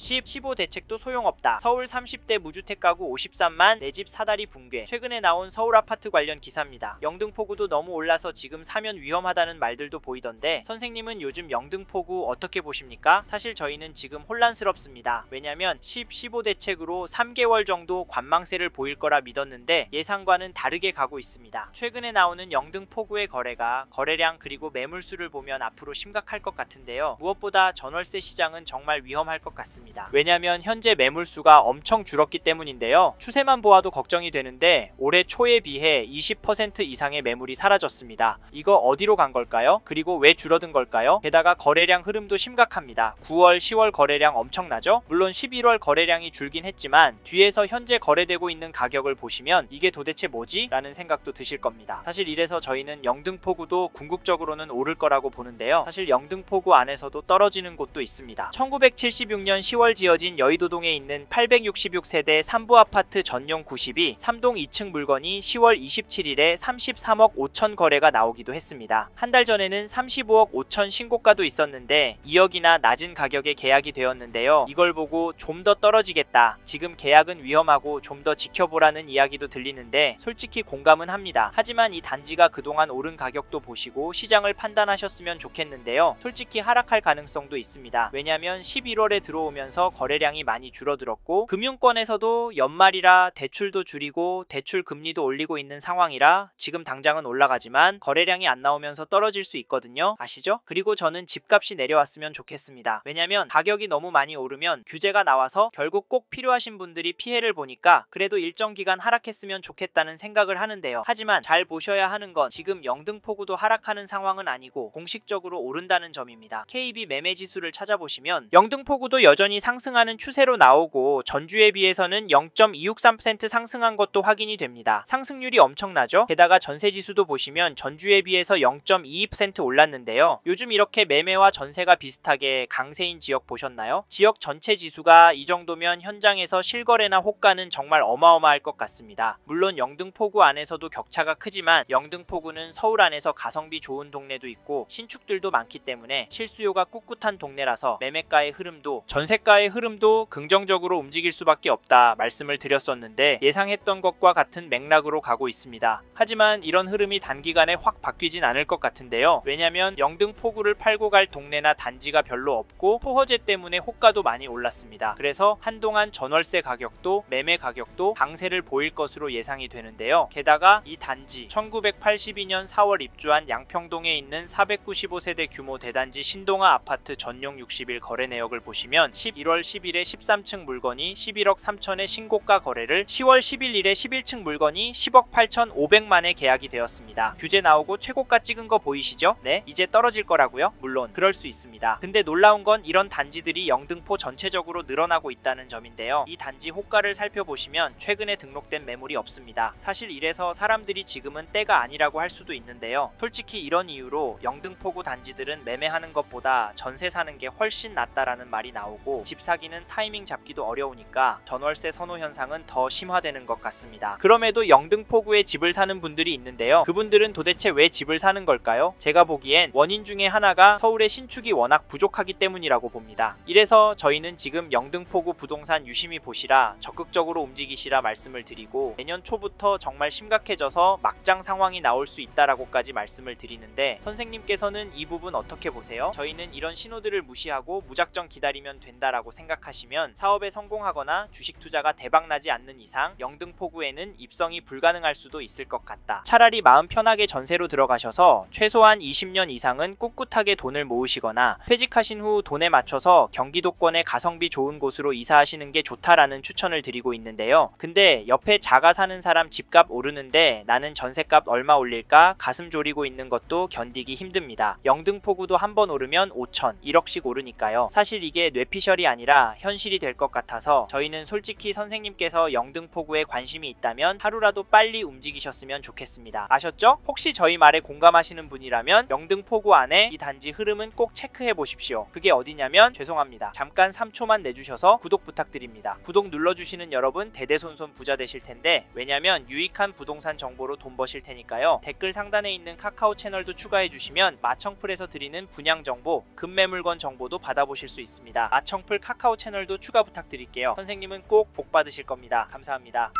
10, 15 대책도 소용없다. 서울 30대 무주택 가구 53만 내 집 사다리 붕괴. 최근에 나온 서울 아파트 관련 기사입니다. 영등포구도 너무 올라서 지금 사면 위험하다는 말들도 보이던데 선생님은 요즘 영등포구 어떻게 보십니까? 사실 저희는 지금 혼란스럽습니다. 왜냐면 10, 15 대책으로 3개월 정도 관망세를 보일 거라 믿었는데 예상과는 다르게 가고 있습니다. 최근에 나오는 영등포구의 거래량 그리고 매물수를 보면 앞으로 심각할 것 같은데요. 무엇보다 전월세 시장은 정말 위험할 것 같습니다. 왜냐면 현재 매물수가 엄청 줄었기 때문인데요. 추세만 보아도 걱정이 되는데 올해 초에 비해 20% 이상의 매물이 사라졌습니다. 이거 어디로 간 걸까요? 그리고 왜 줄어든 걸까요? 게다가 거래량 흐름도 심각합니다. 9월, 10월 거래량 엄청나죠? 물론 11월 거래량이 줄긴 했지만 뒤에서 현재 거래되고 있는 가격을 보시면 이게 도대체 뭐지? 라는 생각도 드실 겁니다. 사실 이래서 저희는 영등포구도 궁극적으로는 오를 거라고 보는데요. 사실 영등포구 안에서도 떨어지는 곳도 있습니다. 1976년 10월 지어진 여의도동에 있는 866세대 3부 아파트 전용 90이 3동 2층 물건이 10월 27일에 33억 5천 거래가 나오기도 했습니다. 한 달 전에는 35억 5천 신고가도 있었는데 2억이나 낮은 가격에 계약이 되었는데요. 이걸 보고 좀 더 떨어지겠다. 지금 계약은 위험하고 좀 더 지켜보라는 이야기도 들리는데 솔직히 공감은 합니다. 하지만 이 단지가 그동안 오른 가격도 보시고 시장을 판단하셨으면 좋겠는데요. 솔직히 하락할 가능성도 있습니다. 왜냐면 11월에 들어오면서 거래량이 많이 줄어들었고 금융권에서도 연말이라 대출도 줄이고 대출 금리도 올리고 있는 상황이라 지금 당장은 올라가지만 거래량이 안 나오면서 떨어질 수 있거든요. 아시죠? 그리고 저는 집값이 내려왔으면 좋겠습니다. 왜냐면 가격이 너무 많이 오르면 규제가 나와서 결국 꼭 필요하신 분들이 피해를 보니까 그래도 일정 기간 하락했으면 좋겠다는 생각을 하는데요. 하지만 잘 보셔야 하는 건 지금 영등포구도 하락하는 상황은 아니고 공식적으로 오른다는 점입니다. KB 매매지수를 찾아보시면 영등포구도 여전히 상승하는 추세로 나오고 전주에 비해서는 0.263% 상승한 것도 확인이 됩니다. 상승률이 엄청나죠? 게다가 전세지수도 보시면 전주에 비해서 0.22% 올랐는데요. 요즘 이렇게 매매와 전세가 비슷하게 강세인 지역 보셨나요? 지역 전체 지수가 이 정도면 현장에서 실거래나 호가는 정말 어마어마할 것 같습니다. 물론 영등포구 안에서도 격차가 크지만 영등포구는 서울 안에서 가성비 좋은 동네도 있고 신축들도 많기 때문에 실수요가 꿋꿋한 동네라서 매매가의 흐름도 전세가의 흐름도 긍정적으로 움직일 수밖에 없다 말씀을 드렸었는데 예상했던 것과 같은 맥락으로 가고 있습니다. 하지만 이런 흐름이 단기간에 확 바뀌진 않을 것 같은데요. 왜냐면 영등포구를 팔고 갈 동네나 단지가 별로 없고 토허제 때문에 호가도 많이 올랐습니다. 그래서 한동안 전월세 가격도 매매 가격도 강세를 보일 것으로 예상이 되는데요. 게다가 이 단지 1982년 4월 입주한 양평동에 있는 495세대 규모 대단지 신동아 아파트 전용 60일 거래 내역을 보시면 11월 10일에 13층 물건이 11억 3천의 신고가 거래를 10월 11일에 11층 물건이 10억 8천 5백만에 계약이 되었습니다. 규제 나오고 최고가 찍은 거 보이시죠? 네, 이제 떨어질 거라고요? 물론 그럴 수 있습니다. 근데 놀라운 건 이런 단지들이 영등포 전체적으로 늘어나고 있다는 점인데요. 이 단지 호가를 살펴보시면 최근에 등록된 매물이 없습니다. 사실 이래서 사람들이 지금은 때가 아니라고 할 수도 있는데요. 솔직히 이런 이유로 영등포구 단지들은 매매하는 것보다 전세 사는 게 훨씬 낫다라는 말이 나오고 집 사기는 타이밍 잡기도 어려우니까 전월세 선호 현상은 더 심화되는 것 같습니다. 그럼에도 영등포구에 집을 사는 분들이 있는데요. 그분들은 도대체 왜 집을 사는 걸까요? 제가 보기엔 원인 중에 하나가 서울의 신축이 워낙 부족하기 때문이라고 봅니다. 이래서 저희는 지금 영등포구 부동산 유심히 보시라 적극적으로 움직이시라 말씀을 드리고 내년 초부터 정말 심각해져서 막장 상황이 나올 수 있다라고까지 말씀을 드리는데 선생님께서는 이 부분 어떻게 보세요? 저희는 이런 신호들을 무시하고 무작정 기다리면 된다라고 생각하시면 사업에 성공하거나 주식 투자가 대박나지 않는 이상 영등포구에는 입성이 불가능할 수도 있을 것 같다. 차라리 마음 편하게 전세로 들어가셔서 최소한 20년 이상은 꿋꿋하게 돈을 모으시거나 퇴직하신 후 돈에 맞춰서 경기도권의 가성비 좋은 곳으로 이사하시는 게 좋다라는 추천을 드리고 있는데요. 근데 옆에 자가 사는 사람 집값 오르는데 나는 전세값 얼마 올릴까 가슴 졸이고 있는 것도 견디기 힘듭니다. 영등포구도 한번 오르면 5천, 1억씩 오르니까요. 사실 이게 뇌피셜이 아니라 현실이 될 것 같아서 저희는 솔직히 선생님께서 영등포구에 관심이 있다면 하루라도 빨리 움직이셨으면 좋겠습니다. 아셨죠? 혹시 저희 말에 공감하시는 분이라면 영등포구 안에 이 단지 흐름은 꼭 체크해 보십시오. 그게 어디냐면 죄송합니다. 잠깐 3초만 내주셔서 구독 부탁드립니다. 구독 눌러주시는 여러분 대대손손 부자 되실 텐데 왜냐면 유익한 부동산 정보로 돈 버실 테니까요. 댓글 상단에 있는 카카오 채널도 추가해 주시면 마청풀에서 드리는 분양 정보, 급매물건 정보도 받아보실 수 있습니다. 마청풀 어플 카카오 채널도 추가 부탁드릴게요. 선생님은 꼭 복 받으실 겁니다. 감사합니다.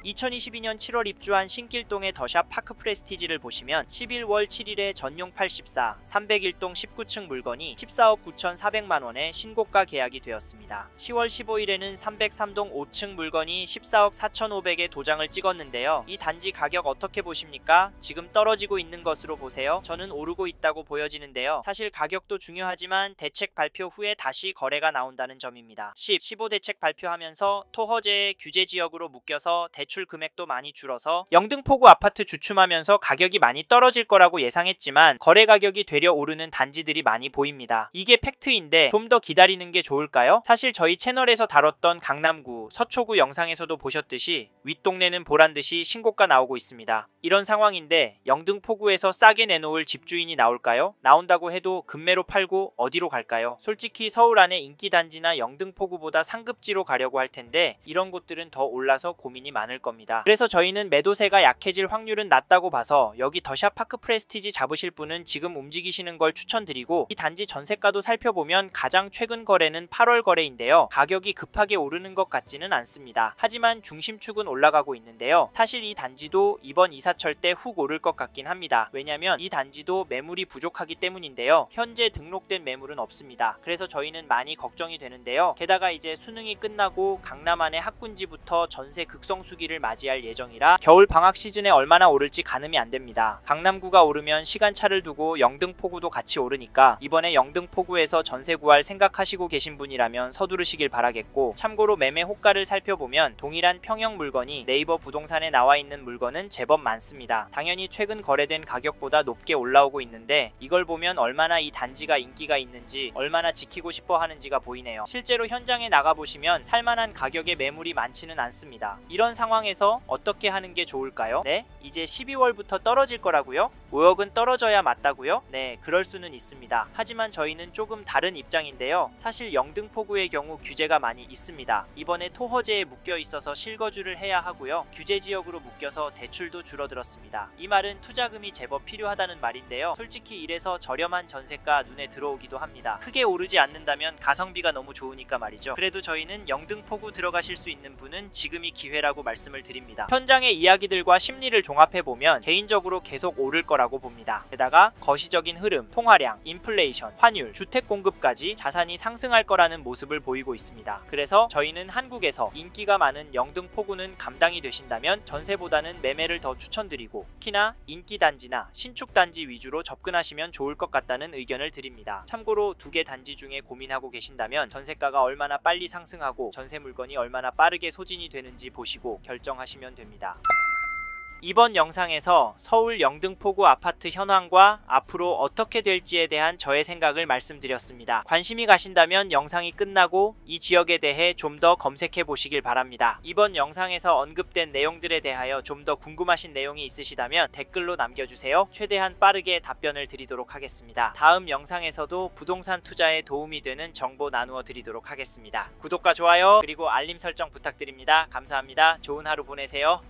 2022년 7월 입주한 신길동의 더샵 파크 프레스티지를 보시면 11월 7일에 전용 84, 301동 19층 물건이 14억 9,400만원에 신고가 계약이 되었습니다. 10월 15일에는 303동 5층 물건이 14억 4,500에 도장을 찍었는데요. 이 단지 가격 어떻게 보십니까? 지금 떨어지고 있는 것으로 보세요. 저는 오르고 있다고 보여지는데요. 사실 가격도 중요하지만 대책 발표 후에 다시 거래가 나온다는 점입니다. 15 대책 발표하면서 토허제의 규제 지역으로 묶여서 대출 금액도 많이 줄어서 영등포구 아파트 주춤하면서 가격이 많이 떨어질 거라고 예상했지만 거래 가격이 되려 오르는 단지들이 많이 보입니다. 이게 팩트인데 좀 더 기다리는 게 좋을까요? 사실 저희 채널에서 다뤘던 강남구, 서초구 영상에서도 보셨듯이 윗동네는 보란듯이 신고가 나오고 있습니다. 이런 상황인데 영등포구에서 싸게 내놓을 집주인이 나올까요? 나온다고 해도 급매로 팔고 어디로 갈까요? 솔직히 서울 안에 인기 단지나 영등포구보다 상급지로 가려고 할 텐데 이런 곳들은 더 올라서 고민이 많을 겁니다. 그래서 저희는 매도세가 약해질 확률은 낮다고 봐서 여기 더샵 파크 프레스티지 잡으실 분은 지금 움직이시는 걸 추천드리고, 이 단지 전세가도 살펴보면 가장 최근 거래는 8월 거래인데요. 가격이 급하게 오르는 것 같지는 않습니다. 하지만 중심축은 올라가고 있는데요. 사실 이 단지도 이번 이사철 때 훅 오를 것 같긴 합니다. 왜냐면 이 단지도 매물이 부족하기 때문인데요. 현재 등록된 매물은 없습니다. 그래서 저희는 많이 걱정이 되는데요. 게다가 이제 수능이 끝나고 강남 안의 학군지부터 전세 극성수기를 맞이할 예정이라 겨울 방학 시즌에 얼마나 오를지 가늠이 안 됩니다. 강남구가 오르면 시간차를 두고 영등포구도 같이 오르니까 이번에 영등포구에서 전세 구할 생각하시고 계신 분이라면 서두르시길 바라겠고, 참고로 매매 호가를 살펴보면 동일한 평형 물건이 네이버 부동산에 나와 있는 물건은 제법 많습니다. 당연히 최근 거래된 가격보다 높게 올라오고 있는데 이걸 보면 얼마나 이 단지가 인기가 있는지, 얼마나 지키고 싶어 하는지가 보이네요. 실제로 현장에 나가보시면 살만한 가격의 매물이 많지는 않습니다. 이런 상황에서 어떻게 하는 게 좋을까요? 네? 이제 12월부터 떨어질 거라고요? 5억은 떨어져야 맞다고요? 네, 그럴 수는 있습니다. 하지만 저희는 조금 다른 입장인데요. 사실 영등포구의 경우 규제가 많이 있습니다. 이번에 토허제에 묶여 있어서 실거주를 해야 하고요. 규제 지역으로 묶여서 대출도 줄어들었습니다. 이 말은 투자금이 제법 필요하다는 말인데요. 솔직히 이래서 저렴한 전세가 눈에 들어오기도 합니다. 크게 오르지 않는다면 가성비가 너무 좋으니까 말이죠. 그래도 저희는 영등포구 들어가실 수 있는 분은 지금이 기회라고 말씀을 드립니다. 현장의 이야기들과 심리를 종합해보면 개인적으로 계속 오를 거라고 봅니다. 게다가 거시적인 흐름, 통화량, 인플레이션, 환율, 주택 공급까지 자산이 상승할 거라는 모습을 보이고 있습니다. 그래서 저희는 한국에서 인기가 많은 영등포구는 감당이 되신다면 전세보다는 매매를 더 추천드리고, 특히나 인기 단지나 신축 단지 위주로 접근하시면 좋을 것 같다는 의견을 드립니다. 참고로 두 개 단지 중에 고민하고 계신다면 전세가가 얼마나 빨리 상승하고 전세 물건이 얼마나 빠르게 소진이 되는지 보시고 결정하시면 됩니다. 이번 영상에서 서울 영등포구 아파트 현황과 앞으로 어떻게 될지에 대한 저의 생각을 말씀드렸습니다. 관심이 가신다면 영상이 끝나고 이 지역에 대해 좀 더 검색해 보시길 바랍니다. 이번 영상에서 언급된 내용들에 대하여 좀 더 궁금하신 내용이 있으시다면 댓글로 남겨주세요. 최대한 빠르게 답변을 드리도록 하겠습니다. 다음 영상에서도 부동산 투자에 도움이 되는 정보 나누어 드리도록 하겠습니다. 구독과 좋아요 그리고 알림 설정 부탁드립니다. 감사합니다. 좋은 하루 보내세요.